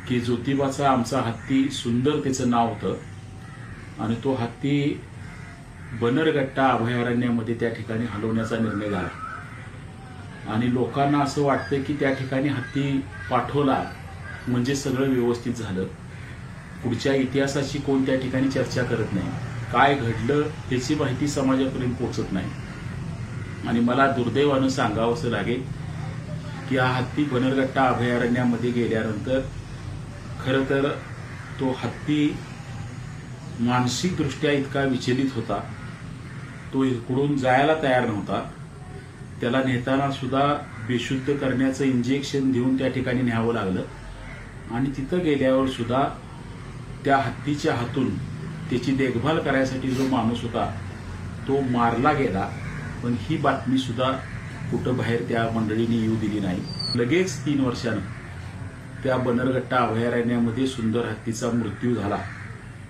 की ज्योतिबाचा आमचा हत्ती सुंदर त्याचं नाव होतं आणि तो हत्ती बन्नरघट्टा अभयारण्यामध्ये त्या ठिकाणी हलवण्याचा निर्णय झाला आणि लोकांना असं वाटतं की त्या ठिकाणी हत्ती पाठवला म्हणजे सगळं व्यवस्थित झालं. पुढच्या इतिहासाची कोण त्या ठिकाणी चर्चा करत नाही. काय घडलं याची माहिती समाजापर्यंत पोहोचत नाही. आणि मला दुर्दैवानं सांगावंसं लागेल की हा हत्ती बन्नरघट्टा अभयारण्यामध्ये गेल्यानंतर खरं तर तो हत्ती मानसिकदृष्ट्या इतका विचलित होता, तो इकडून जायला तयार नव्हता. त्याला नेताना सुद्धा बेशुद्ध करण्याचं इंजेक्शन देऊन त्या ठिकाणी न्यावं लागलं आणि तिथं गेल्यावर सुद्धा त्या हत्तीच्या हातून त्याची देखभाल करायसाठी जो माणूस होता तो मारला गेला. पण ही बातमी सुद्धा कुठं बाहेर त्या मंडळींनी येऊ दिली नाही. लगेच 3 वर्षानं त्या बन्नरघट्टा अभयारण्यामध्ये सुंदर हत्तीचा मृत्यू झाला.